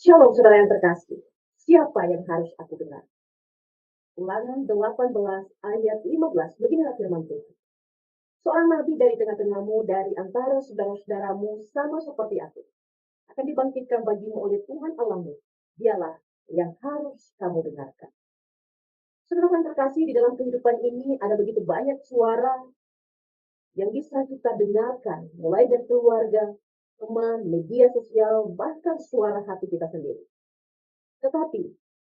Shalom saudara yang terkasih. Siapa yang harus aku dengar? Ulangan 18 ayat 15 beginilah firman Tuhan. Seorang nabi dari tengah-tengahmu, dari antara saudara-saudaramu sama seperti aku, akan dibangkitkan bagimu oleh Tuhan Allahmu. Dialah yang harus kamu dengarkan. Saudara yang terkasih, di dalam kehidupan ini ada begitu banyak suara yang bisa kita dengarkan, mulai dari keluarga, teman, media sosial, bahkan suara hati kita sendiri. Tetapi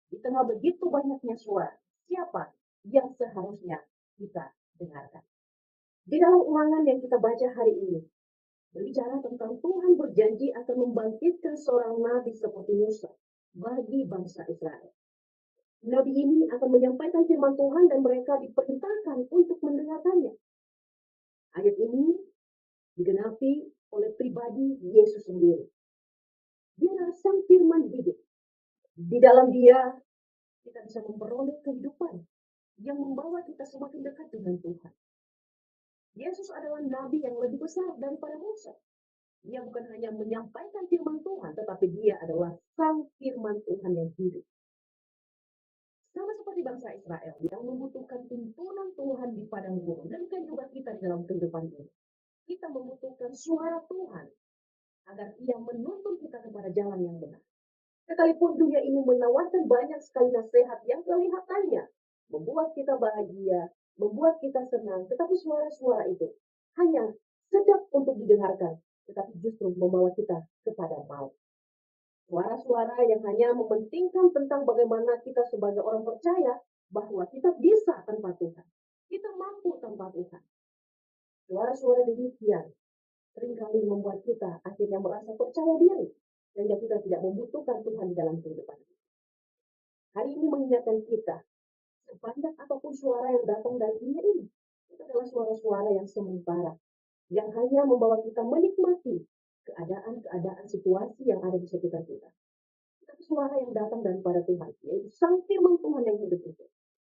di tengah begitu banyaknya suara, siapa yang seharusnya kita dengarkan? Di dalam ulangan yang kita baca hari ini, berbicara tentang Tuhan berjanji akan membangkitkan seorang nabi seperti Musa bagi bangsa Israel. Nabi ini akan menyampaikan firman Tuhan dan mereka diperintahkan untuk mendengarkannya. Ayat ini digenapi oleh pribadi Yesus sendiri. Dia adalah sang firman hidup. Di dalam dia kita bisa memperoleh kehidupan yang membawa kita semakin dekat dengan Tuhan. Yesus adalah nabi yang lebih besar daripada Musa. Dia bukan hanya menyampaikan firman Tuhan, tetapi dia adalah sang firman Tuhan yang hidup. Sama seperti bangsa Israel yang membutuhkan tuntunan Tuhan di padang gurun, demikian juga kita di dalam kehidupan ini. Kita membutuhkan suara Tuhan agar ia menuntun kita kepada jalan yang benar. Sekalipun dunia ini menawarkan banyak sekali nasihat yang kelihatannya membuat kita bahagia, membuat kita senang, tetapi suara-suara itu hanya sedap untuk didengarkan, tetapi justru membawa kita kepada maut. Suara-suara yang hanya mementingkan tentang bagaimana kita sebagai orang percaya bahwa kita bisa tanpa Tuhan, kita mampu tanpa Tuhan. Suara-suara demikian seringkali membuat kita akhirnya merasa percaya diri, sehingga kita tidak membutuhkan Tuhan di dalam kehidupan kita. Hari ini mengingatkan kita, sebanyak apapun suara yang datang dari dunia ini, itu adalah suara-suara yang sementara, yang hanya membawa kita menikmati keadaan-keadaan situasi yang ada di sekitar kita. Tapi suara yang datang daripada Tuhan, yaitu sang firman Tuhan yang hidup itu,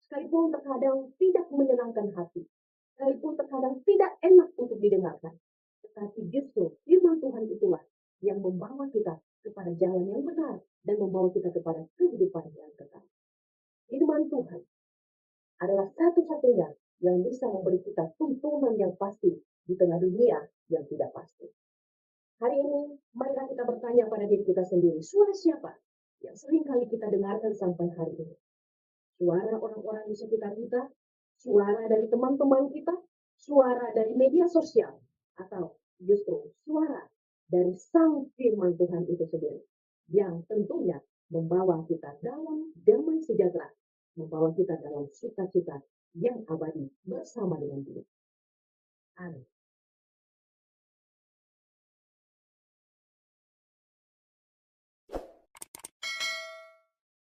sekalipun terkadang tidak menyenangkan hati, sekalipun terkadang tidak enak untuk didengarkan, tetapi justru firman Tuhan itulah yang membawa kita kepada jalan yang benar dan membawa kita kepada kehidupan yang kekal. Firman Tuhan adalah satu-satunya yang bisa memberi kita tuntunan yang pasti di tengah dunia yang tidak pasti. Hari ini, marilah kita bertanya pada diri kita sendiri, suara siapa yang sering kali kita dengarkan sampai hari ini? Suara orang-orang di sekitar kita, suara dari teman-teman kita, suara dari media sosial, atau justru suara dari sang firman Tuhan itu sendiri, yang tentunya membawa kita dalam damai sejahtera, membawa kita dalam sukacita yang abadi bersama dengan Dia. Amin.